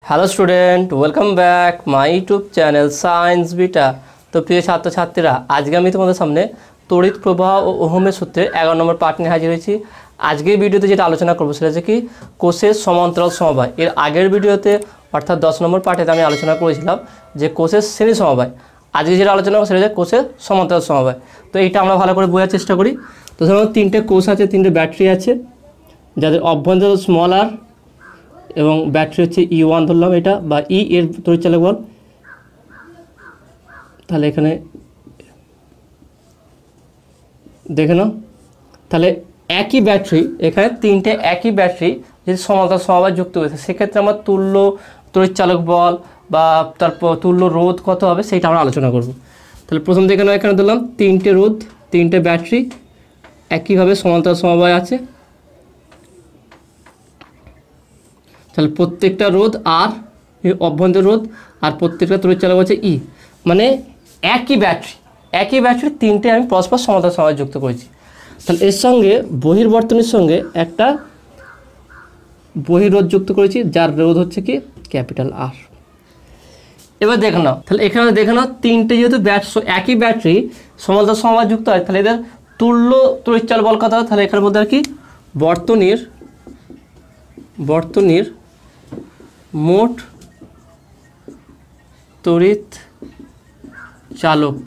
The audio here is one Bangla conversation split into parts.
Hello student, welcome back my YouTube channel science beta. তো প্রিয় ছাত্রছাত্রীরা, আজকে আমি তোমাদের সামনে তড়িৎ প্রবাহ ও ওহমের সূত্রের 11 নম্বর পার্ট নিয়ে হাজির হয়েছি। আজকের ভিডিওতে যেটা আলোচনা করবো সেটা হচ্ছে কি কোষের সমান্তরাল সমবায়। এর আগের ভিডিওতে অর্থাৎ 10 নম্বর পার্টেতে আমি আলোচনা করেছিলাম যে কোষের শ্রেণী সমবায়। আজকে যেটা আলোচনা করবো সেটা হচ্ছে কোষের সমান্তরাল সমবায়। তো এইটা আমরা ভালো করে বোঝার চেষ্টা করি। তো ধরুন তিনটে কোষ আছে, তিনটে ব্যাটারি আছে, যাদের অভ্যন্তর স্মল আর এবং ব্যাটারি হচ্ছে E1 ধরলাম, এটা বা ই এর তড়িৎচালক বল। তাহলে এখানে দেখে নাও, তাহলে একই ব্যাটারি, এখানে তিনটে একই ব্যাটারি যদি সমান্তরাল সমবায় যুক্ত হয়েছে সেক্ষেত্রে আমার তুল্য তড়িৎচালক বল বা তারপর তুল্য রোধ কত হবে সেইটা আমরা আলোচনা করব। তাহলে প্রথম দেখে নাও, এখানে ধরলাম তিনটে রোধ, তিনটে ব্যাটারি একইভাবে সমান্তরাল সমবায় আছে। তাহলে প্রত্যেকটা রোধ আর অভ্যন্তর রোধ আর প্রত্যেকটা তড়িৎচালক হচ্ছে ই, মানে একই ব্যাটারি তিনটে আমি পরস্পর সমান্তরাল সমবায় যুক্ত করেছি। তাহলে এর সঙ্গে বহির্বর্তনীর সঙ্গে একটা বহিরোধ যুক্ত করেছি, যার রোধ হচ্ছে কি ক্যাপিটাল আর। এবার দেখে নাও, তাহলে এখানে দেখে নাও তিনটে যেহেতু একই ব্যাটারি সমান্তরাল সমবায় যুক্ত হয়, তাহলে এদের তুল্য তড়িৎচালক বল কত হয়? তাহলে এখানের মধ্যে আর কি বর্তনীর মোট তড়িৎ চালক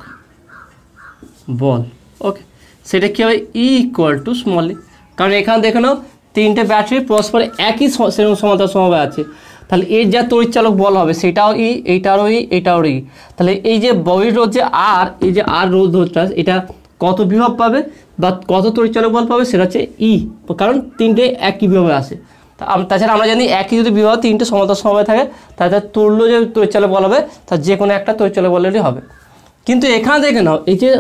বল, ওকে, সেটা কী হবে? ই ইকুয়াল টু স্মল ই। কারণ এখানে দেখে নাও তিনটে ব্যাটারি পরস্পর একই সমান্তরাল সমবায় আছে, তাহলে এর যা তড়িৎচালক বল হবে সেটাও ই, এইটারও ই, এইটারও ই। তাহলে এই যে বহিরোধ যে আর, এই যে আর রোধটা, এটা কত বিভব পাবে বা কত তড়িৎচালক বল পাবে সেটা হচ্ছে ই, কারণ তিনটে একই বিভবে আসে। তাছাড়া আমরা জানি একই যদি বিভব তিনটে সমান্তরাল সমবায় থাকে তাহলে তুল্য যে তড়িৎচালক বল হবে তার যে কোনো একটা তড়িৎচালক বলেরই হবে। কিন্তু এখানে দেখে নাও, এই যে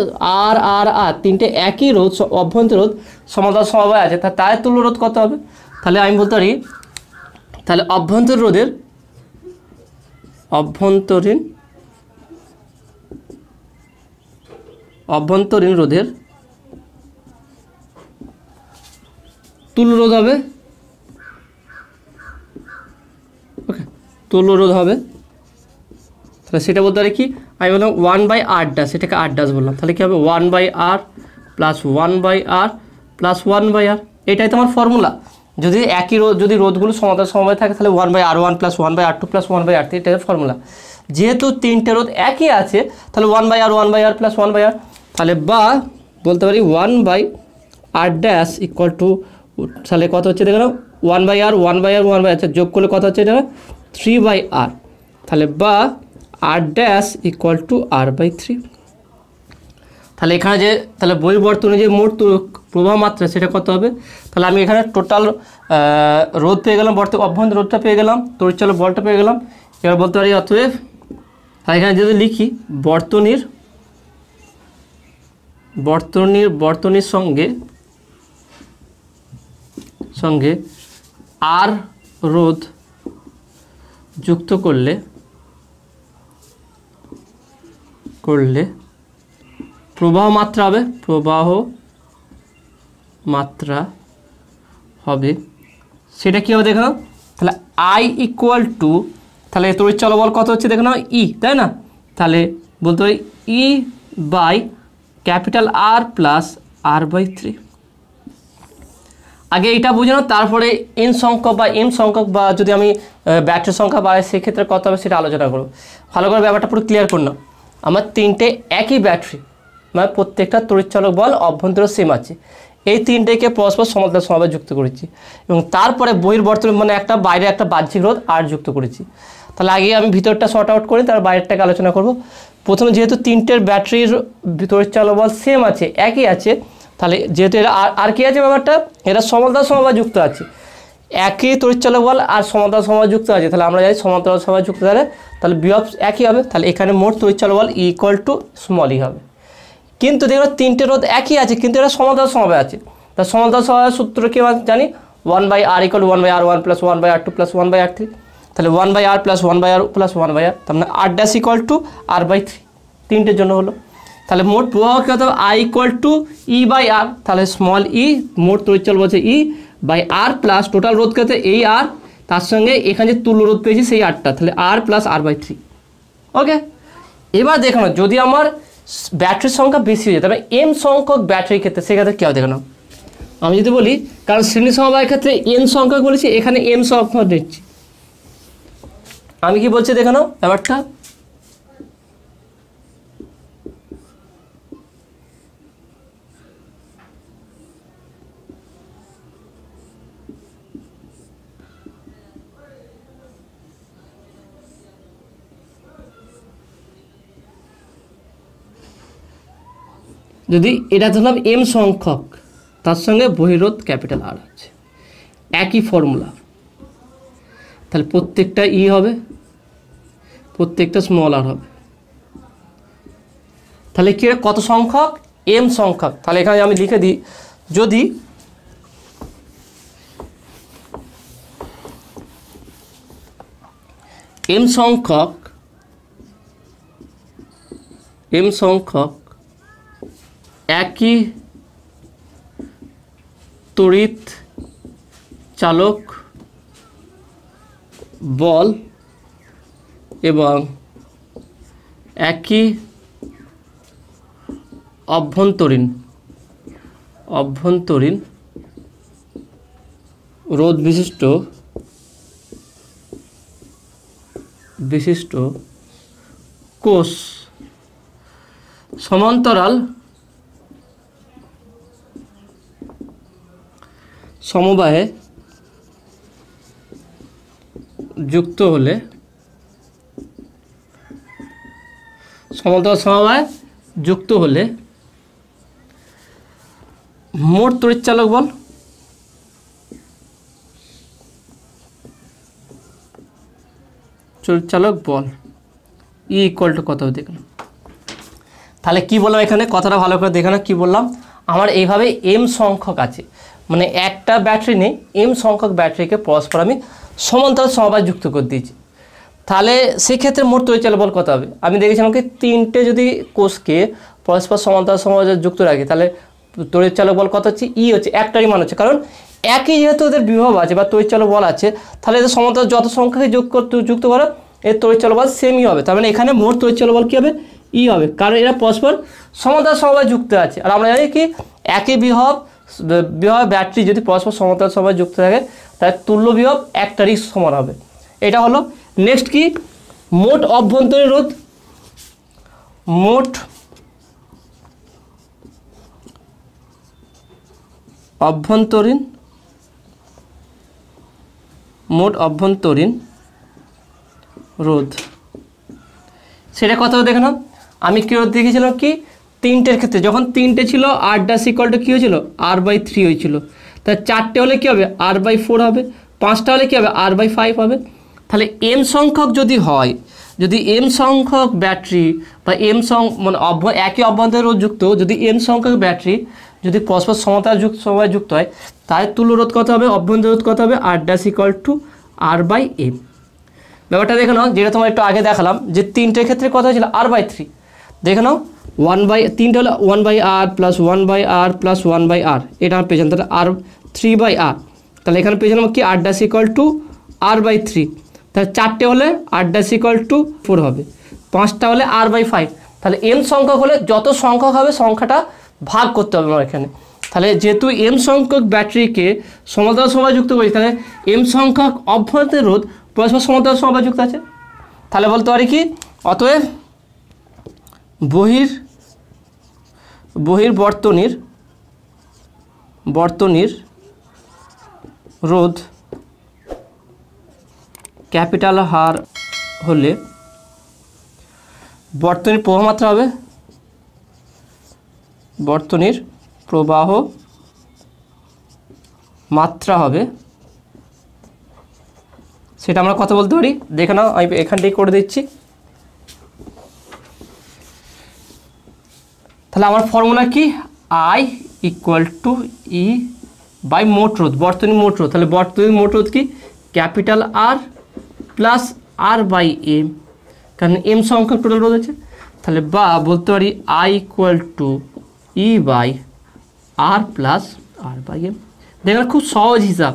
আর আর আর তিনটে একই রোধ, অভ্যন্তর রোধ সমান্তরাল সমবায় আছে, তার তুল্য রোধ কত হবে? তাহলে আমি বলতে পারি, তাহলে অভ্যন্তরীণ রোধের তুল্য রোধ হবে, ওকে, তুল্য রোধ হবে। তাহলে সেটা বলতে পারি কি, আমি বললাম 1/r ড্যাশ, এটাকে r ড্যাশ বললাম, তাহলে কী হবে? 1/r plus 1/r plus 1/r, এটাই তোমার ফর্মুলা। যদি একই যদি রোধগুলো সমান্তরাল সমবায় থাকে তাহলে 1/r1 plus 1/r2 plus 1/r3, এটাই ফর্মুলা। যেহেতু তিনটে রোধ একই আছে তাহলে 1/r প্লাস 1/r, তাহলে বা বলতে পারি 1/r ড্যাশ ইকুয়াল টু, তাহলে কত হচ্ছে দেখো 1/r আচ্ছা যোগ করলে কত হচ্ছে এটা 3/r, তাহলে বা r dash equal to r/3। তাহলে এখানে যে তাহলে বহির্বর্তনে যে মোট প্রবাহ মাত্রা সেটা কত হবে? তাহলে আমি এখানে টোটাল রোধ পেয়ে গেলাম, অভ্যন্তর রোধটা পেয়ে গেলাম, তড়িৎচালক বলটা পেয়ে গেলাম। এবার বলতে পারি অতএব, তাহলে এখানে যদি লিখি বর্তনীর সঙ্গে আর রোধ যুক্ত করলে প্রবাহ মাত্রা হবে সেটা কী হবে দেখে নাও। তাহলে আই ইকুয়াল টু, তাহলে তড়িৎচালক বল কত হচ্ছে দেখে নাও ই, তাই না? তাহলে বলতে পারি E by capital R plus r/3। আগে এইটা বুঝে নাও, তারপরে এন সংখ্যক বা এম সংখ্যক বা যদি আমি ব্যাটারির সংখ্যা বাড়াই সেক্ষেত্রে কত হবে সেটা আলোচনা করব। ভালো করে ব্যাপারটা পুরো ক্লিয়ার করে নাও। আমার তিনটে একই ব্যাটারি, মানে প্রত্যেকটা তড়িৎচালক বল অভ্যন্তর সেম আছে, এই তিনটেকে পরস্পর সমান্তরাল সমবায় যুক্ত করেছি এবং তারপরে বহির্বর্তন মানে একটা বাইরে একটা বাহ্যিক রোধ আর যুক্ত করেছি। তাহলে আগে আমি ভিতরটা শর্ট আউট করি, তার বাইরেরটাকে আলোচনা করব। প্রথমে যেহেতু তিনটের ব্যাটারির তড়িৎচালক বল সেম আছে, একই আছে, তাহলে যেহেতু এরা আর কি আছে ব্যাপারটা, এরা সমান্তরাল সমবায় যুক্ত আছে, একই তড়িৎচালক বল আর সমান্তরাল সমবায় যুক্ত আছে। তাহলে আমরা জানি সমান্তরাল সমবায় যুক্ত তাহলে বিভব একই হবে, তাহলে এখানে মোট তড়িৎচালক বল ইকুয়াল টু স্মল ই হবে। কিন্তু দেখো তিনটে রোধ একই আছে কিন্তু এরা সমান্তরাল সমবায় আছে, তা সমান্তরাল সমবায়ের সূত্র কি জানি? 1/r equal 1/r1 plus 1/r2 plus 1/r3, তাহলে 1/r plus 1/r plus 1/r, তার মানে r dash equal to r/3, তিনটের জন্য হলো। তাহলে মোট প্রবাহ কত হবে? I ইকুয়াল টু E/R, তাহলে স্মল ই মোট তড়িৎচালক বলছে E by R plus total রোধ কত এই আর, তার সঙ্গে এখানে যে তুল্য রোধ পেয়েছি সেই আরটা, তাহলে আর প্লাস r/3। ওকে, এবার দেখানো যদি আমার ব্যাটারির সংখ্যা বেশি হয়ে যায়, তবে m সংখ্যক ব্যাটারির ক্ষেত্রে সেক্ষেত্রে কী হবে দেখানো। আমি যদি বলি, কারণ শ্রেণী সমবায়ের ক্ষেত্রে n সংখ্যক বলেছি, এখানে m সংখ্যক দিচ্ছি। আমি কি বলছি দেখানো ব্যাপারটা, যদি এটা ধরলাম m সংখ্যক, তার সঙ্গে বহিরোধ ক্যাপিটাল R আছে, একই ফর্মুলা, তাহলে প্রত্যেকটা ই হবে, প্রত্যেকটা স্মল আর হবে। তাহলে কি কত সংখ্যক, m সংখ্যক। তাহলে এখানে আমি লিখে দিই, যদি m সংখ্যক একই তড়িৎ চালক বল এবং একই অভ্যন্তরীণ রোধ বিশিষ্ট কোষ সমান্তরাল সমবায়ে যুক্ত হলে, মোট তড়িৎচালক বল ই ইকুয়াল টু কত হবে দেখলাম। তাহলে কি বললাম এখানে, কথাটা ভালো করে দেখে না, কি বললাম, আমার এইভাবে m সংখ্যক আছে, মানে একটা ব্যাটারি নেই, m সংখ্যক ব্যাটারিকে পরস্পর আমি সমান্তরাল সমবায় যুক্ত করে দিয়েছি। তাহলে সেক্ষেত্রে মোট তড়িৎচালক বল কত হবে। আমি দেখেছিলাম কি তিনটে যদি কোষকে পরস্পর সমান্তরাল সমবায় যুক্ত রাখি, তাহলে তড়িৎচালক বল কত হচ্ছে, ই হচ্ছে, একটারই মান হচ্ছে, কারণ একই যেহেতু ওদের বিভব আছে বা তড়িৎচালক বল আছে, তাহলে এদের সমান্তরাল যত সংখ্যাকে যুক্ত করো এর তড়িৎচালক বল সেমই হবে। তার মানে এখানে মোট তড়িৎচালক বল কী হবে, ই হবে, কারণ এরা পরস্পর সমান্তরাল সমবায় যুক্ত আছে। আর আমরা জানি কি একই বিভব ব্যাটারি যদি পরস্পর সমান্তরাল সমবায় যুক্ত থাকে, তাহলে তুল্য বিভব একটারই সমান হবে। এটা হলো। নেক্সট কি, মোট অভ্যন্তরীণ রোধ, মোট অভ্যন্তরীণ রোধ, সেটা কত হবে দেখে নাও। আমি কি রোধ দেখেছিলাম কি তিনটের ক্ষেত্রে, যখন তিনটে ছিল r' কী হয়েছিল, r/3 হয়েছিল। তাহলে চারটে হলে কী হবে, r/4 হবে, পাঁচটা হলে কী হবে, r/5 হবে। তাহলে m সংখ্যক যদি হয়, যদি m সংখ্যক ব্যাটারি বা মানে একই অভ্যন্তরীণ রোধ যুক্ত, যদি m সংখ্যক ব্যাটারি যদি পরস্পর সমবায় যুক্ত হয়, তাহলে তুল্য রোধ কত হবে, অভ্যন্তরীণ রোধ কত হবে, r' r/m। ব্যাপারটা দেখে নাও, যেটা তোমার একটু আগে দেখালাম যে তিনটের ক্ষেত্রে কত হয়েছিল, r/3। দেখে নাও, তিনটে হলো 1/r plus 1/r plus 1/r, এটা আমার পেয়েছিলাম, তাহলে r3/r। তাহলে এখানে পেয়েছিলাম কি r'(r/3), তাহলে চারটে হলে r'(4) হবে, পাঁচটা হলে r/5। তাহলে m সংখ্যক হলে যত সংখ্যক হবে সংখ্যাটা ভাগ করতে হবে আমার এখানে। তাহলে যেহেতু m সংখ্যক ব্যাটারিকে সমান্তরাল সমবায় যুক্ত করেছি, তাহলে m সংখ্যক অভ্যন্তরীণ রোধ পরস্পর সমান্তরাল সমবায় যুক্ত আছে। তাহলে বলতে পারি কি, অতএব বর্তনীর রোধ ক্যাপিটাল হার হলে বর্তনীর প্রবাহ মাত্রা হবে, বর্তনীর প্রবাহ মাত্রা হবে, সেটা আমরা কত বলতে পারি দেখে নাও। আমি এখানটাই করে দিচ্ছি। তাহলে আমার ফর্মুলা কি, I = E বাই মোট রোধ, বর্তনীর মোট রোধ। তাহলে বর্তনীর মোট রোধ কি, ক্যাপিটাল R প্লাস r/m, কারণ m সংখ্যক টোটাল রোধ আছে। তাহলে বা বলতে পারি I = E by R plus r/m। দেখেন খুব সহজ হিসাব,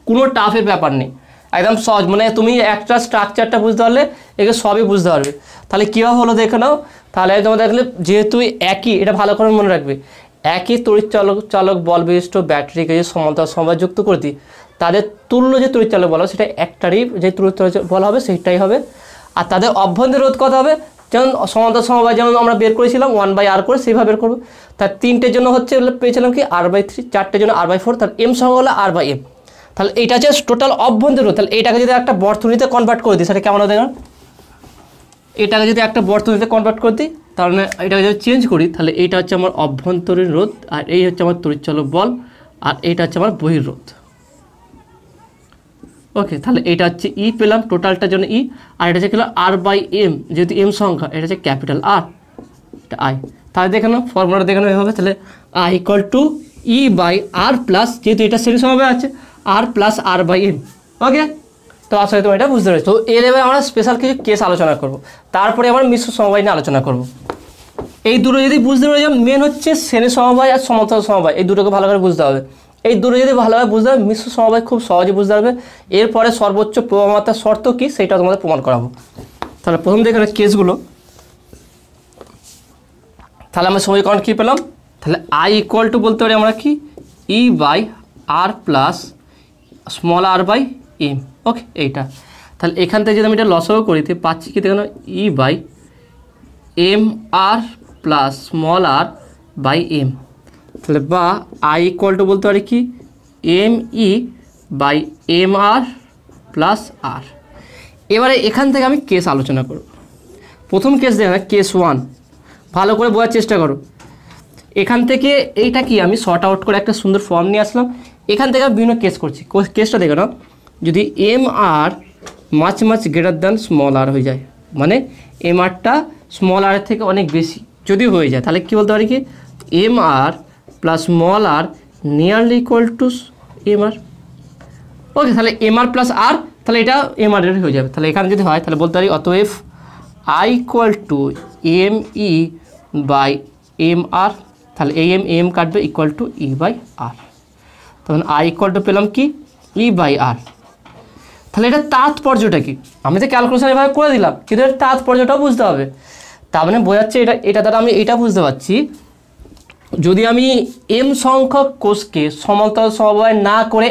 কোনো টাফের ব্যাপার নেই। একদম সহজ, মানে তুমি একটা স্ট্রাকচারটা বুঝতে পারলে এগুলো সবই বুঝতে পারবে। তাহলে কীভাবে হলো দেখে নাও। তাহলে তোমার দেখলে যেহেতু একই, এটা ভালো করে মনে রাখবে, একই তড়িৎচালক বল বিশিষ্ট ব্যাটারিকে যে সমান্তরাল সমবায় যুক্ত করে দিই, তাদের তুল্য যে তড়িৎচালক বল হবে সেটা একটারই যে তড়িৎচালক বল হবে সেটাই হবে। আর তাদের অভ্যন্তরীণ রোধ কত হবে, যেমন সমান্তরাল সমবায় যেমন আমরা বের করেছিলাম 1/r করে, সেইভাবে বের করবো। তার তিনটের জন্য হচ্ছে পেয়েছিলাম কি r/3, চারটের জন্য r/4, তার m সংখ্যা হলো r/m। তাহলে এটা হচ্ছে টোটাল অভ্যন্তরীণ রোধ। তাহলে এটাকে যদি একটা বর্তনীতে কনভার্ট করে দিই সেটা কেমন হবে দেখুন। এটাকে যদি একটা বর্তনীতে কনভার্ট করে দিই, তাহলে এটাকে যদি চেঞ্জ করি, তাহলে এইটা হচ্ছে আমার অভ্যন্তরীণ রোধ, আর এই হচ্ছে আমার তড়িৎচালক বল, আর এইটা হচ্ছে আমার বহির্রোধ। ওকে, তাহলে এটা হচ্ছে ই পেলাম টোটালটার জন্য ই, আর এটা হচ্ছে r/m, যেহেতু m সংখ্যা এটা হচ্ছে ক্যাপিটাল আর, এটা আই। তাহলে দেখে নাও ফর্মুলাটা দেখে নাও এভাবে, তাহলে I = E/r প্লাস, যেহেতু এটা শ্রেণী সমবায় আছে, r প্লাস r/m। ওকে, তো আসলে তুমি এটা বুঝতে পেরেছো। তো এর এবার আমরা স্পেশাল কিছু কেস আলোচনা করব, তারপরে আমরা মিশ্র সমবায় নিয়ে আলোচনা করব। এই দুটো যদি বুঝতে পারি, মেন হচ্ছে শ্রেণী সমবায় আর সমান্তরাল সমবায়, এই দুটোকে ভালো করে বুঝতে হবে। এই দুটো যদি ভালোভাবে বুঝতে হবে, মিশ্র সমবায় খুব সহজে বুঝতে পারবে। এরপরে সর্বোচ্চ প্রভাবমাত্রার শর্ত কী সেটা তোমাদের প্রমাণ করাবো। তাহলে প্রথম দেখে কেসগুলো, তাহলে আমরা সমীকরণ কী পেলাম, তাহলে I = বলতে পারি আমরা কি E/r প্লাস r/m। ওকে, এইটা তাহলে এখান থেকে যদি আমি এটা লসাগু করি তো পাচ্ছি কি দেখুন, E/mr প্লাস r/m। তাহলে বা I = বলতে পারি কি me/mr প্লাস r। এবারে এখান থেকে আমি কেস আলোচনা করব। প্রথম কেস দেখো, কেস 1 ভালো করে বোঝার চেষ্টা করো। এখান থেকে এইটা কি আমি শর্ট আউট করে একটা সুন্দর ফর্ম নিয়ে আসলাম। এখান থেকে আমি বিভিন্ন কেস করছি। কেসটা দেখো না, যদি mr মাছ গ্রেটার দ্যান r হয়ে যায়, মানে mrটা r থেকে অনেক বেশি যদি হয়ে যায়, তাহলে কি বলতে পারি কি mr plus r nearly equal to mr। ওকে, তাহলে mr প্লাস r, তাহলে এটা mr এর হয়ে যাবে। তাহলে এখানে যদি হয় তাহলে বলতে পারি অতএব I = me/mr, তাহলে m কাটবে ইকুয়াল টু E/r। তখন I = পেলাম কি E/r। তাহলে এটা তাৎপর্যটা কি, আমি তো ক্যালকুলেশন এভাবে করে দিলাম, কিন্তু এর তাৎপর্যটাও বুঝতে হবে। তার মানে বোঝাচ্ছে এটা দ্বারা আমি এটা বুঝতে পারছি, যদি আমি m সংখ্যক কোষকে সমান্তরাল সমবায় না করে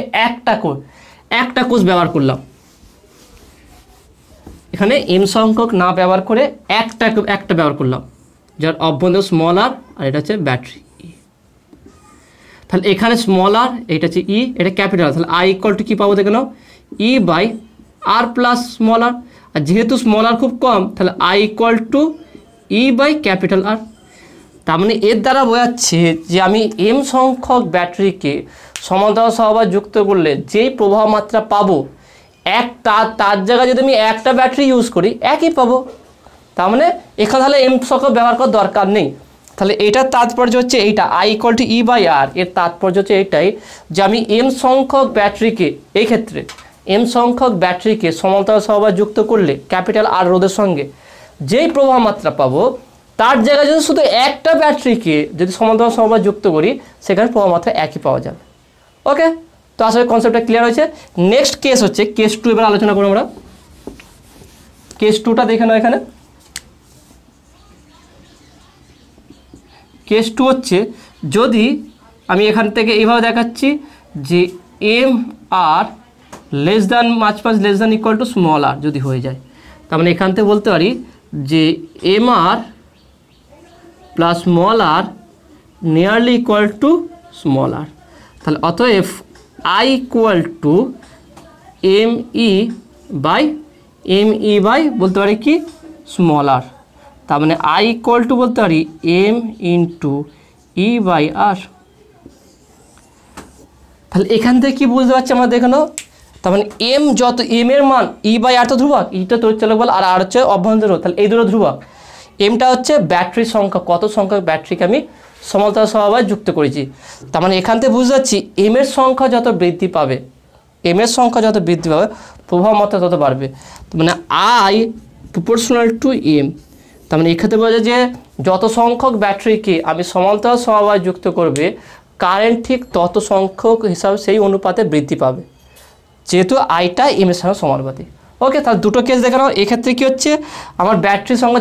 একটা কোষ ব্যবহার করলাম, এখানে m সংখ্যক না ব্যবহার করে একটা ব্যবহার করলাম, যার অভ্যন্তরীণ r, আর এটা হচ্ছে ব্যাটারি। তাহলে এখানে r, এটা হচ্ছে E, এটা ক্যাপিটাল। তাহলে I = কি পাবো দেখে নাও, E/r প্লাস r। আর যেহেতু r খুব কম, তাহলে I = E/R। তার মানে এর দ্বারা বোঝাচ্ছে যে আমি m সংখ্যক ব্যাটারিকে সমান্তরাল সমবায় যুক্ত করলে যেই প্রবাহ মাত্রা পাবো, তার জায়গায় যদি আমি একটা ব্যাটারি ইউজ করি একই পাবো। তার মানে এখানে তাহলে m সংখ্যক ব্যবহার করার দরকার নেই। তাহলে এটার তাৎপর্য হচ্ছে এইটা, I = E/R, এর তাৎপর্য হচ্ছে এইটাই যে আমি m সংখ্যক ব্যাটারিকে, এই ক্ষেত্রে m সংখ্যক ব্যাটারিকে সমান্তরাল সমবায় যুক্ত করলে ক্যাপিটাল R রোধের সঙ্গে যেই প্রবাহ মাত্রা পাবো, তার জায়গায় যদি শুধু একটা ব্যাটারিকে যদি সমান্তরাল সমবায় যুক্ত করি, সেখানে প্রবাহ মাত্রা একই পাওয়া যাবে। ওকে, তো আসলে কনসেপ্টটা ক্লিয়ার হয়েছে। নেক্সট কেস হচ্ছে কেস 2, এবার আলোচনা করবো আমরা। কেস 2টা দেখে নাও। এখানে কেস 2 হচ্ছে, যদি আমি এখান থেকে এইভাবে দেখাচ্ছি যে mr less than equal to r যদি হয়ে যায়, তার মানে এখান থেকে বলতে পারি যে mr plus r nearly equal to r। তাহলে অতএব I = me/me বলতে পারি কি r। তার মানে I = বলতে পারি m × E/r। তাহলে এখান থেকে কি বুঝতে পারছি আমরা দেখে নাও। তার মানে m যত এর মান E/r তো ধ্রুবক, ইটা তড়িৎচালক বল, আর r হচ্ছে অভ্যন্তরীণ রোধ, তাহলে এই দুটো ধ্রুবক। mটা হচ্ছে ব্যাটারির সংখ্যা, কত সংখ্যক ব্যাটারিকে আমি সমান্তরাল সমবায় যুক্ত করেছি। তার মানে এখান থেকে বুঝতে পারছি m এর সংখ্যা যত বৃদ্ধি পাবে, প্রভাব মাত্রা তত বাড়বে। মানে I = m। তার মানে এক্ষেত্রে বোঝা যায় যে যত সংখ্যক ব্যাটারিকে আমি সমান্তরাল সমবায় যুক্ত করবে, কারেন্ট ঠিক তত সংখ্যক হিসাবে সেই অনুপাতে বৃদ্ধি পাবে। যেহেতু আইটা এম এর সঙ্গে সমানুপাতিক। ওকে, তাহলে দুটো কেস দেখে নাও। এক্ষেত্রে কী হচ্ছে, আমার ব্যাটারির সঙ্গে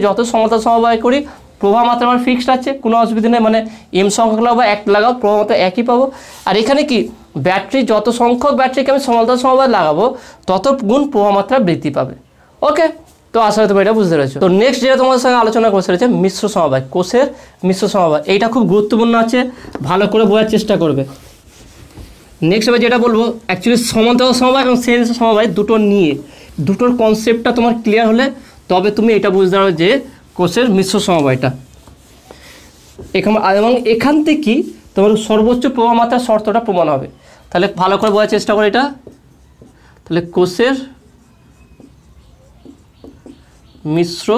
যত সমান্তরাল সমবায় করি প্রবাহ মাত্রা আমার ফিক্সড আছে, কোনো অসুবিধা নেই, মানে এম সংখ্যক লাগাও বা এক লাগাও প্রবাহ মাত্রা একই পাবো। আর এখানে কি ব্যাটারি যত সংখ্যক ব্যাটারিকে আমি সমান্তরাল সমবায় লাগাবো তত গুণ প্রবাহ মাত্রা বৃদ্ধি পাবে। ওকে, তো আসলে তুমি এটা বুঝতে পেরেছো। তো নেক্সট যেটা তোমাদের সঙ্গে আলোচনা করতে রয়েছে মিশ্র সমবায়, কোষের মিশ্র সমবায়। এইটা খুব গুরুত্বপূর্ণ আছে, ভালো করে বোঝার চেষ্টা করবে। নেক্সট এবার যেটা বলবো অ্যাকচুয়ালি সমান্তরাল সমবায় এবং শ্রেণী সমবায় দুটো নিয়ে, দুটোর কনসেপ্টটা তোমার ক্লিয়ার হলে তবে তুমি এটা বুঝতে পারবে যে কোষের মিশ্র সমবায়টা। এবং এখান থেকেই তোমার সর্বোচ্চ প্রবাহ মাত্রার শর্তটা প্রমাণ হবে। তাহলে ভালো করে বোঝার চেষ্টা করো এটা। তাহলে কোষের মিশ্র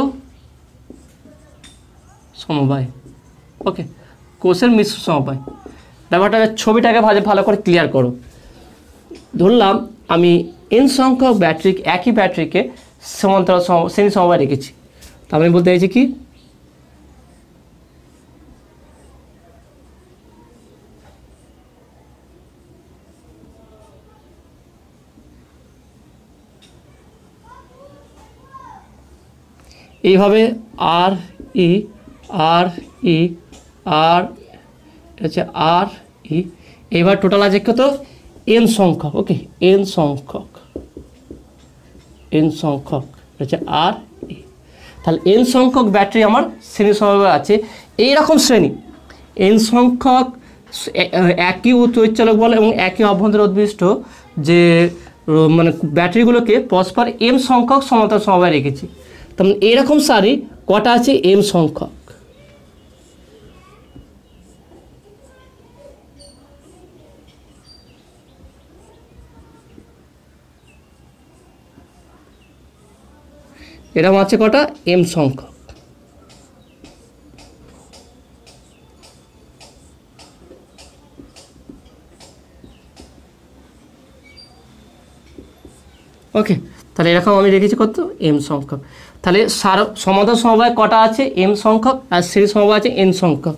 সমবায়, ওকে, কোষের মিশ্র সমবায় ব্যাপারটা ছবিটাকে ভালো করে ক্লিয়ার করো। ধরলাম আমি এন সংখ্যক ব্যাটারি, একই ব্যাটারিকে সমান্তরাল শ্রেণী সমবায় রেখেছি। তা আমি বলতে চাইছি কি এইভাবে আর ই হচ্ছে আর ই, এইবার টোটাল আছে কত এন সংখ্যক, ওকে, এন সংখ্যক হচ্ছে আর ই। তাহলে এন সংখ্যক ব্যাটারি আমার শ্রেণী সমবায় আছে। এইরকম শ্রেণী এন সংখ্যক একই তড়িৎচালক বল এবং একই অভ্যন্তর উদ্বিষ্ট যে মানে ব্যাটারিগুলোকে পরস্পর এম সংখ্যক সমান্তরাল সমবায় রেখেছি। তেমন এইরকম সারি কটা আছে এম সংখ্যক। এরকম আছে কটা এম সংখ্যক। ওকে, তাহলে এরকম আমি রেখেছি কত এম সংখ্যক। তাহলে সমান্তরাল সমবায় কটা আছে এম সংখ্যক, আর শ্রেণী সমবায় আছে এন সংখ্যক।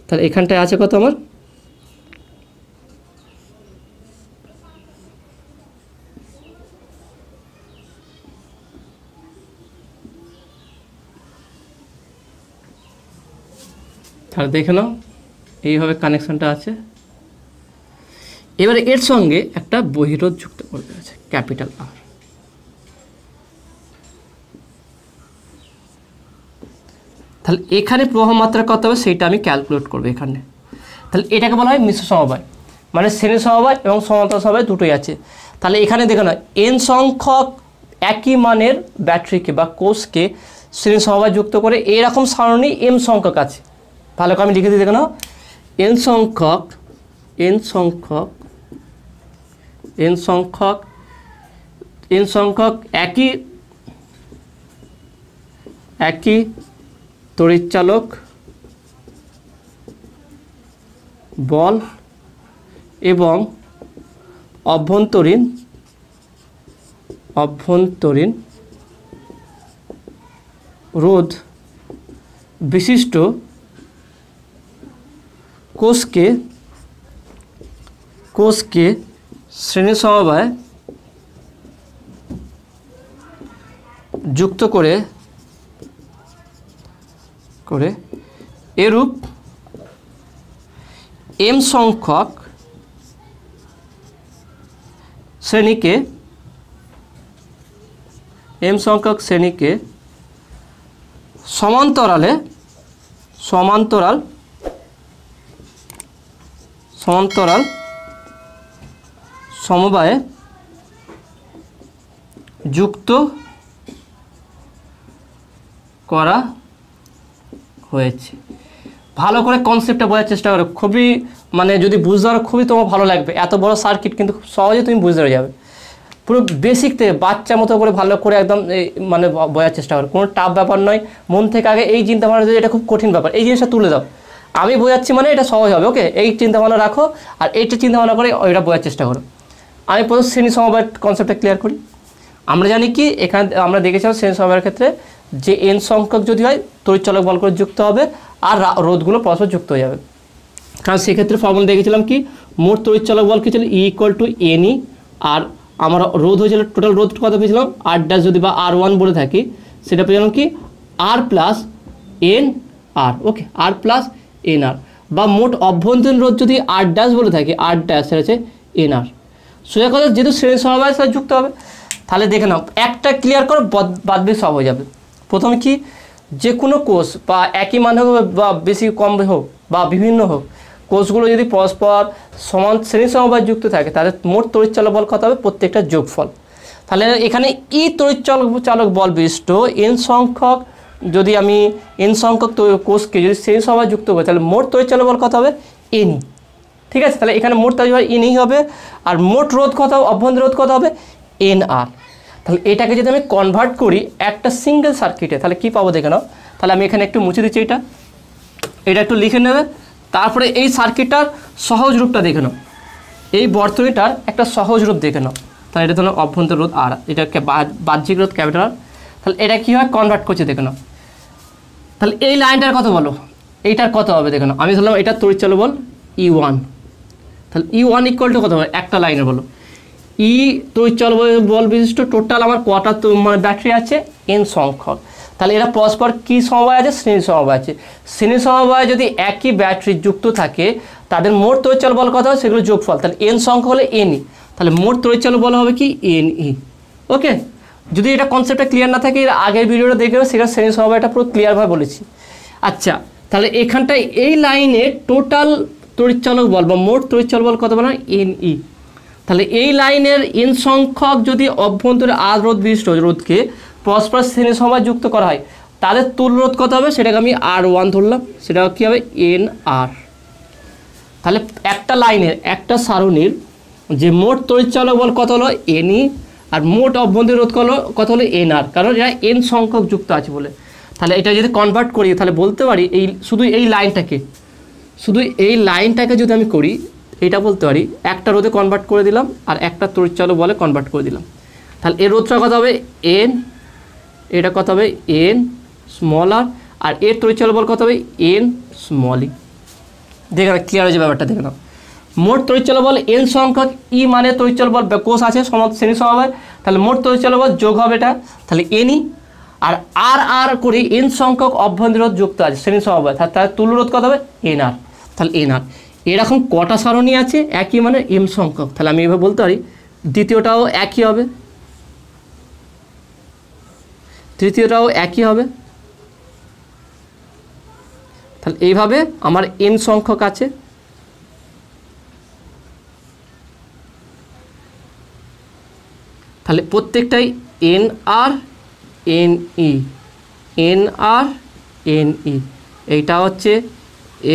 তাহলে এখানটায় আছে কত আমার তাহলে দেখে নাও এইভাবে কানেকশনটা আছে। এবারে এর সঙ্গে একটা বহিরোধ যুক্ত করতে আছে ক্যাপিটাল আর। তাহলে এখানে প্রবাহ মাত্রা কত হবে সেইটা আমি ক্যালকুলেট করবো এখানে। তাহলে এটাকে বলা হয় মিশ্র সমবায়, মানে শ্রেণী সমবায় এবং সমান্তরাল সমবায় দুটোই আছে। তাহলে এখানে দেখে নাও এন সংখ্যক একই মানের ব্যাটারিকে বা কোষকে শ্রেণী সমবায় যুক্ত করে এইরকম সারণী এম সংখ্যক আছে। ভালো করে আমি লিখে দিই, দেখে নাও এন সংখ্যক একই তড়িৎচালক বল এবং অভ্যন্তরীণ রোধ বিশিষ্ট কোষকে শ্রেণী সমবায় যুক্ত করে এরূপ এম সংখ্যক শ্রেণীকে সমান্তরাল সমবায়ে যুক্ত করা হয়েছে। ভালো করে কনসেপ্টটা বোঝার চেষ্টা করো, খুবই মানে যদি বুঝতে পারো খুবই তোমার ভালো লাগবে। এত বড় সার্কিট কিন্তু খুব সহজে তুমি বুঝতে পেরে যাবে, পুরো বেসিক থেকে বাচ্চা মতো করে ভালো করে একদম মানে বোঝার চেষ্টা করো। কোনো টাফ ব্যাপার নয়, মন থেকে আগে এই চিন্তা ভাবনা যে এটা খুব কঠিন ব্যাপার এই জিনিসটা তুলে দাও। আমি বোঝাচ্ছি মানে এটা সহজ হবে, ওকে, এই চিন্তা ভাবনা রাখো আর এইটা চিন্তা ভাবনা করে ওইটা বোঝার চেষ্টা করো। আমি প্রথম শ্রেণী সমবায়ের কনসেপ্টটা ক্লিয়ার করি। আমরা জানি কি এখানে আমরা দেখেছিলাম শ্রেণী সমবায়ের ক্ষেত্রে যে এন সংখ্যক যদি হয় তড়িৎচালক বল করে যুক্ত হবে আর রোধগুলো পরস্পর যুক্ত হয়ে যাবে। কারণ সেক্ষেত্রে ফর্মুলা দেখেছিলাম কি মোট তড়িৎচালক বল কি ছিল ই ইকুয়াল টু এনই আর আমার রোধ হয়েছিল, টোটাল রোধ কত পেয়েছিলাম আর ড্যাশ যদি বা আর ওয়ান বলে থাকি, সেটা পেয়েছিলাম কি আর প্লাস এন আর, ওকে, আর প্লাস এন আর, বা মোট অভ্যন্তরীণ রোধ যদি আর ড্যাশ বলে থাকি, আর ড্যাশ সেটা হচ্ছে এন আর। সোজা কথা, যেহেতু শ্রেণী সমবায় সেটা যুক্ত হবে। তাহলে দেখে নাও, একটা ক্লিয়ার করো, বাদ বাকি সব হয়ে যাবে। প্রথমে কি, যে কোনো কোষ বা একই মান হোক বা বেশি কম হোক বা বিভিন্ন হোক, কোষগুলো যদি পরস্পর সমান শ্রেণী সমবায় যুক্ত থাকে, তাহলে মোট তড়িৎচালক বল কত হবে, প্রত্যেকটা যোগফল। তাহলে এখানে ই তড়িৎচালক বল বিশিষ্ট এন সংখ্যক, যদি আমি এন সংখ্যক কোষকে যদি শ্রেণী সমবায় যুক্ত করি, তাহলে মোট তড়িৎচালক বল কত হবে, এনই। ঠিক আছে, তাহলে এখানে মোট তড়িৎ এনই হবে। আর মোট রোধ কত হবে, অভ্যন্তরীণ রোধ কত হবে, এন আর। তাহলে এটাকে যদি আমি কনভার্ট করি একটা সিঙ্গেল সার্কিটে, তাহলে কী পাবো দেখে নাও। তাহলে আমি এখানে একটু মুছে দিচ্ছি, এটা একটু লিখে নেবে। তারপরে এই সার্কিটটার সহজ রূপটা দেখে নাও, এই বর্তনীটার একটা সহজ রূপ দেখে নাও। তাহলে এটা ধরো অভ্যন্তর রোধ আর, এটাকে বাহ্যিক রোধ ক্যাপিটাল আর। তাহলে এটা কী হয়, কনভার্ট করছে দেখে নাও। তাহলে এই লাইনটার কত বলো, এইটার কত হবে দেখে নাও। আমি ধরলাম এটা তড়িৎচালক বল E1, তাহলে E1 ইকুয়াল টু কত হবে, একটা লাইনে বলো ই তড়িৎচালক বল বিশিষ্ট টোটাল আমার কটা মানে ব্যাটারি আছে, এন সংখ্যক। তাহলে এরা পরস্পর কী সমবায় আছে, শ্রেণী সমবায় আছে। শ্রেণী সমবায় যদি একই ব্যাটারি যুক্ত থাকে, তাদের মোট তড়িৎচালক বল কত হয়, সেগুলো যোগফল। তাহলে এন সংখ্যক হলে এনই, তাহলে মোট তড়িৎচালক বল হবে কি এনই। ওকে, যদি এটা কনসেপ্টটা ক্লিয়ার না থাকে, এর আগের ভিডিওটা দেখবে, সেখানে শ্রেণী সমবায়টা পুরো ক্লিয়ারভাবে বলেছি। আচ্ছা, তাহলে এখানটায় এই লাইনে টোটাল তড়িৎচালক বল বা মোট তড়িৎচালক বল কত বলা হয়, এনই। তাহলে এই লাইনের এন সংখ্যক যদি অভ্যন্তরে আর রোধ বিশিষ্ট রোধকে পরস্পর শ্রেণী সমবায় যুক্ত করা হয়, তাদের তুল্য রোধ কত হবে, সেটাকে আমি R1 ধরলাম, সেটা কী হবে এন আর। তাহলে একটা লাইনের, একটা সারণীর যে মোট তড়িৎচালক বল কত হলো এনই, আর মোট অভ্যন্তরীণ রোধ কত হলো এন আর, কারণ এরা এন সংখ্যক যুক্ত আছে বলে। তাহলে এটা যদি কনভার্ট করি, তাহলে বলতে পারি শুধু এই লাইনটাকে যদি আমি করি, এটা বলতে পারি একটা রোধে কনভার্ট করে দিলাম আর একটা তড়িৎচালক বলে কনভার্ট করে দিলাম। তাহলে এর রোধটা কত হবে এন, এটা কত হবে এন স্মল আর এর তড়িৎচালক বল কত হবে এন স্মল ই। দেখে না, ক্লিয়ার হয়েছে ব্যাপারটা, দেখে নাও। মোট তড়িৎচালক বল এন সংখ্যক, ই মানে তড়িৎচালক বল কোষ আছে শ্রেণী সমবায়, তাহলে মোট তড়িৎচালক বল যোগ হবে এটা, তাহলে এনই। আর আর আর করে এন সংখ্যক অভ্যন্তরীণ রোধ যুক্ত আছে শ্রেণী সমবায়, তার তুল্য রোধ কত হবে এন আর। তাহলে এন আর এরকম কটা সারণী আছে একই মানে এম সংখ্যক, তাহলে আমি এভাবে বলতে পারি দ্বিতীয়টাও একই হবে, তৃতীয়টাও একই হবে। তাহলে এইভাবে আমার এন সংখ্যক আছে। তাহলে প্রত্যেকটাই এন আর এন ই, এন আর এন ই, এইটা হচ্ছে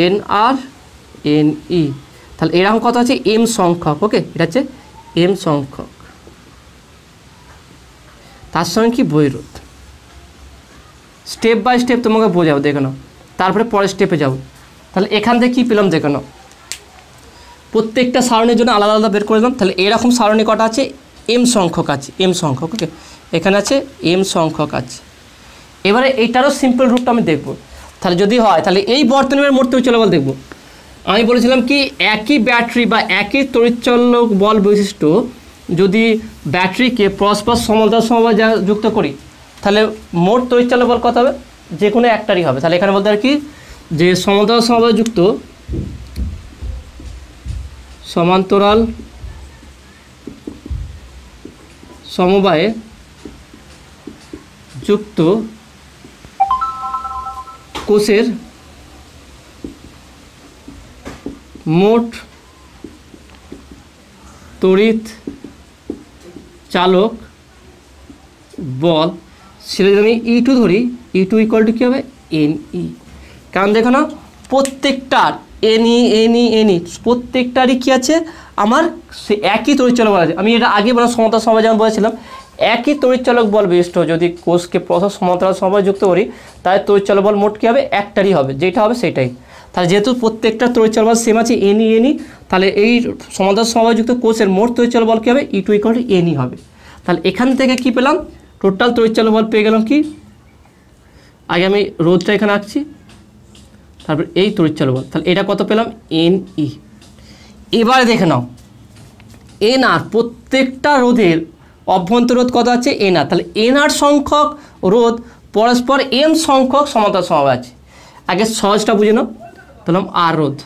এন আর এন ই। তাহলে এরকম কত আছে এম সংখ্যক, ওকে, এটা হচ্ছে এম সংখ্যক। তার সঙ্গে কি বৈরোধ, স্টেপ বাই স্টেপ তোমাকে বোঝাবো, দেখে নাও। তারপরে পরের স্টেপে যাব। তাহলে এখান থেকে কী পেলাম দেখে নাও, প্রত্যেকটা সারণীর জন্য আলাদা আলাদা বের করে দিলাম। তাহলে এরকম সারণী কটা আছে, এম সংখ্যক আছে, এম সংখ্যক, ওকে, এখানে আছে এম সংখ্যক আছে। এবারে এইটারও সিম্পল রূপটা আমি দেখব। তাহলে যদি হয়, তাহলে এই বর্তনীর মোট তড়িৎচালক বল দেখব। আমি বলেছিলাম কি একই ব্যাটারি বা একই তড়িৎচালক বল বৈশিষ্ট্য যদি ব্যাটারিকে পরস্পর সমান্তরাল সমবায় যুক্ত করি, তাহলে মোট তড়িৎচালক বল কত হবে, যে কোনো একটারই হবে। তাহলে এখানে বলতে আর কি যে সমান্তরাল সমবায় যুক্ত, সমান্তরাল সমবায়ে যুক্ত কোষের মোট তড়িৎ চালক বল, সেটা যদি আমি E2 ধরি, E2 ইকুয়াল টু কী হবে NE। কারণ দেখো না, প্রত্যেকটার NE প্রত্যেকটারই কী আছে, আমার সে একই তড়িৎচালক বল আছে। আমি এটা আগে সমান্তরাল সমবায় যেমন বলেছিলাম, একই তড়িৎচালক বল বিশিষ্ট যদি কোষকে পরস্পর সমান্তরাল সমবায় যুক্ত করি, তাহলে তড়িৎচালক বল মোট কী হবে, একটারই হবে, যেটা হবে সেটাই। তাহলে যেহেতু প্রত্যেকটা তড়িৎচালক বল সেম আছে NE, তাহলে এই সমান্তরাল সমবায় যুক্ত কোষের মোট তড়িৎচালক বল কী হবে, E2 ইকুয়াল টু NE হবে। তাহলে এখান থেকে কি পেলাম, টোটাল তড়িৎচালক বল পেয়ে গেলাম কি, আগে আমি রোধটা এখানে আঁকছি, তারপর এই তড়িৎচালক বল, তাহলে এটা কত পেলাম NE। এবারে দেখে নাও, এনআর, প্রত্যেকটা রোধের অভ্যন্তর রোধ কত আছে এনআর, তাহলে এনআর সংখ্যক রোধ পরস্পর এম সংখ্যক সমান্তরাল সমবায় আছে। আগে সহজটা বুঝে নাও, তাহলে আর রোধ,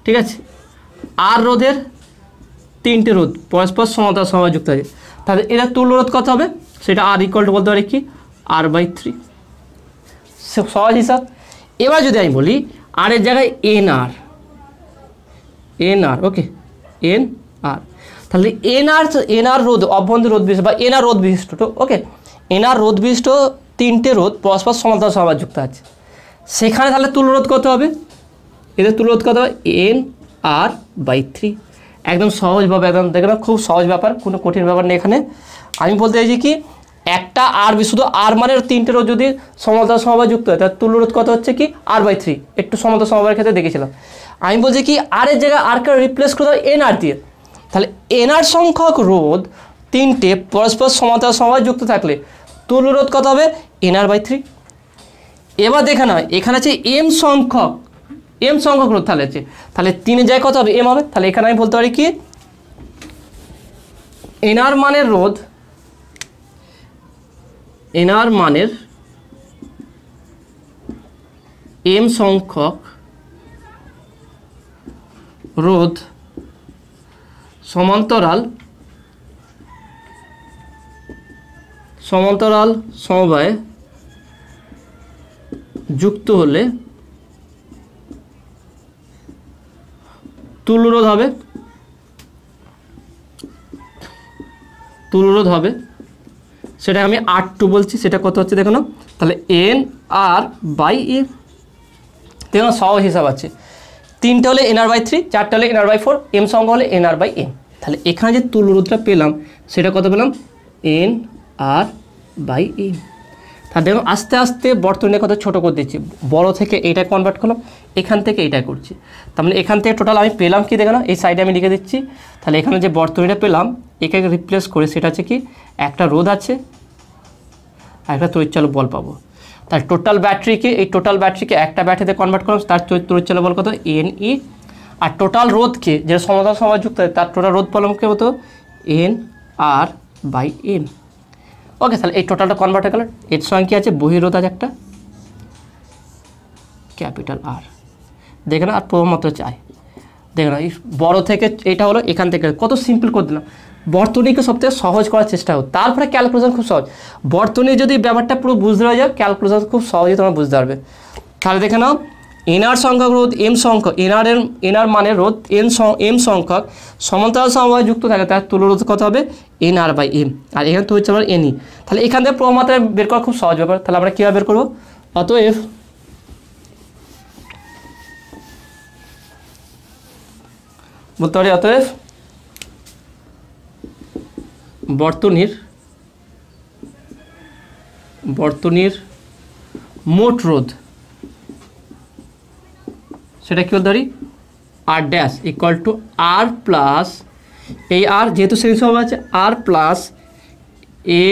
ঠিক আছে, আর রোধের তিনটে রোধ পরস্পর সমান্তরাল সমবায় যুক্ত আছে, তাহলে এরা তুল্য রোধ কত হবে, সেটা আর ইকুয়াল টু বলতে পারি কি R/3, সহজ হিসাব। এবার যদি আমি বলি আর এর জায়গায় এনআর, ওকে, এনআর, তাহলে এনআর রোধ অভ্যন্তর রোধ বিশিষ্ট বা এনআর রোধ বিশিষ্ট, ওকে, এনআর রোধ বিশিষ্ট তিনটে রোধ পরস্পর সমান্তরাল সমবায় যুক্ত আছে, সেখানে তাহলে তুল্য রোধ কত হবে, এদের তুল্য রোধ কত হবে NR/3, একদম সহজভাবে, একদম দেখলাম খুব সহজ ব্যাপার, কোনো কঠিন ব্যাপার নেই এখানে। আমি বলতে চাইছি কি একটা আর শুধু আর মানের তিনটে রোধ যদি সমান্তরাল সমবায় যুক্ত হয় তার তুল্য রোধ কত হচ্ছে কি R/3, একটু সমান্তরাল সমবায়ের ক্ষেত্রে দেখেছিলাম। আমি বলছি কি আর এর জায়গায় আরকে রিপ্লেস করে দেবো এনআর দিয়ে, তাহলে এনআর সংখ্যক রোধ তিনটে পরস্পর সমান্তরাল সমবায় যুক্ত থাকলে তুল্য রোধ কত হবে NR/3। এবার দেখে না এখানে আছে এম সংখ্যক রোধ, তাহলে তিনের জায়গায় কত হবে এম হবে, তাহলে এখানে আমি বলতে পারি কি এনআর মানের রোধ, এনআর মানের এম সংখ্যক রোধ সমান্তরাল সমবায়ে যুক্ত হলে তুল্য রোধ হবে, সেটা আমি R2 বলছি, সেটা কত হচ্ছে দেখো না, তাহলে NR/M, দেখো সহজ হিসাব আছে, তিনটে হলে NR/3, চারটে হলে NR/4, এম সংখ্যা হলে NR/M, তাহলে এখানে যে তুল্য রোধটা পেলাম সেটা কত পেলাম NR/M। তাহলে দেখো আস্তে আস্তে বর্তনীর কথা ছোটো করে দিচ্ছি, বড় থেকে এইটা কনভার্ট করলাম, এখান থেকে এইটা করছি, তার মানে এখান থেকে টোটাল আমি পেলাম কি দেখো না, এই সাইডে আমি লিখে দিচ্ছি, তাহলে এখানে যে বর্তনীটা পেলাম এটাকে রিপ্লেস করে সেটা হচ্ছে কি একটা রোধ আছে আর একটা তড়িৎচালক বল পাবো, তার টোটাল ব্যাটারিকে একটা ব্যাটারিতে কনভার্ট করলাম, তার তড়িৎচালক বল কত NE, আর টোটাল রোধকে যেটা সমান্তরাল সমবায় যুক্ত হয় তার টোটাল রোধ পেলাম কে হতো NR/M। ওকে, তাহলে এই টোটালটা কনভার্ট হয়ে গেল, এর সঙ্গে কী আছে বহিরোধ আছে একটা ক্যাপিটাল R, দেখে না, আর প্রবাহমাত্রা চাই, দেখে না এই বড়ো থেকে এটা হলো, এখান থেকে কত সিম্পল করে দিলাম, বর্তনীকে সবথেকে সহজ করার চেষ্টা হোক, তারপরে ক্যালকুলেশন খুব সহজ, বর্তনী যদি ব্যাপারটা পুরো বুঝতে হয়ে যায় ক্যালকুলেশন খুব সহজেই তোমরা বুঝতে পারবে। তাহলে দেখে নাও এনআর সংখ্যক রোধ এম সংখ্যক, এনআর মানের রোধ এম সংখ্যক সমান্তরাল সমবায়ে যুক্ত থাকে, তার তুল্য রোধ কত হবে NR/M, আর এখানে তো হচ্ছে আমার NE, তাহলে এখান থেকে প্রমাত্রা বের করা খুব সহজ ব্যাপার, তাহলে আমরা কীভাবে বের করবো, অতএব বলতে পারি অতএব বর্তনীর মোট রোধ সেটা কি বলতে পারি R dash equal to R plus এই R যেহেতু শ্রেণী সমবায় আছে R প্লাস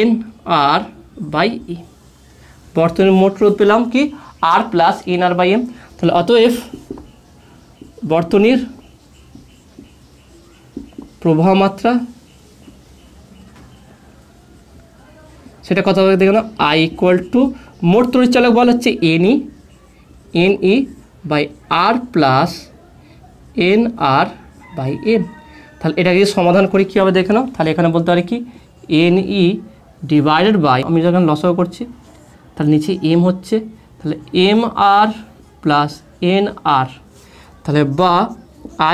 NR/M, বর্তনীর মোট রোধ পেলাম কি R প্লাস NR/M, তাহলে অতএব বর্তনীর প্রবাহ মাত্রা সেটা কত হবে দেখো না I ইকুয়াল টু মোট তড়িৎচালক বল হচ্ছে NE by R plus NR/M, তাহলে এটাকে সমাধান করি কী হবে দেখে নাও, তাহলে এখানে বলতে পারি কি NE ডিভাইডেড বাই, আমি যখন লসাগু করছি তাহলে নিচে M হচ্ছে, তাহলে MR প্লাস NR, তাহলে বা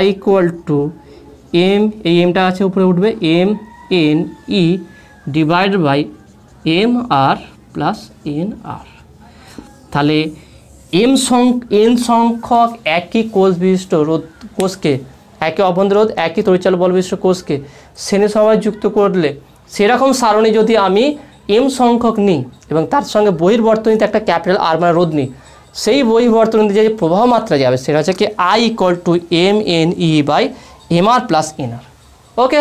I ইকুয়াল টু M, এই এমটা আছে উপরে উঠবে MNE divided by MR plus NR, তাহলে এন সংখ্যক একই কোষ বিশিষ্ট রোধ কোষকে, একই অভ্যন্তর রোধ একই তড়িৎচালক বল বিশিষ্ট কোষকে শ্রেণী সমবায়ে যুক্ত করলে সেরকম সারণী যদি আমি এম সংখ্যক নিই এবং তার সঙ্গে বহির্বর্তনীতে একটা ক্যাপিটাল R মানে রোধ নিই, সেই বহির্বর্তনীতে যে প্রবাহ মাত্রা যাবে সেটা হচ্ছে কি I equal to MNE by MR plus NR। Okay,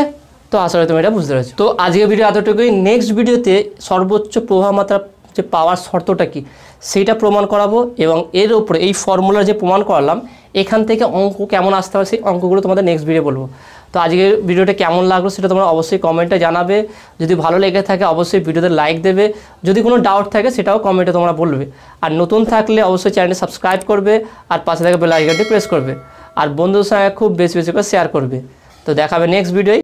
তো আসলে তুমি এটা বুঝতে পেরেছো। তো আজকের ভিডিও এতটুকুই, নেক্সট ভিডিওতে সর্বোচ্চ প্রবাহ মাত্রা যে পাওয়ার শর্তটা কি সেইটা প্রমাণ করাবো, এবং এর উপরে এই ফর্মুলা যে প্রমাণ করালাম এখান থেকে অঙ্ক কেমন আসতে হবে সেই অঙ্কগুলো তোমাদের নেক্সট ভিডিও বলবো। তো আজকের ভিডিওটা কেমন লাগলো সেটা তোমরা অবশ্যই কমেন্টে জানাবে। যদি ভালো লেগে থাকে অবশ্যই ভিডিওতে লাইক দেবে, যদি কোনো ডাউট থাকে সেটাও কমেন্টে তোমরা বলবে। আর নতুন থাকলে অবশ্যই চ্যানেলটি সাবস্ক্রাইব করবে আর পাশে থাকা বেল আইকনটি প্রেস করবে, আর বন্ধুদের সঙ্গে খুব বেশি বেশি করে শেয়ার করবে। তো দেখাবে নেক্সট ভিডিও।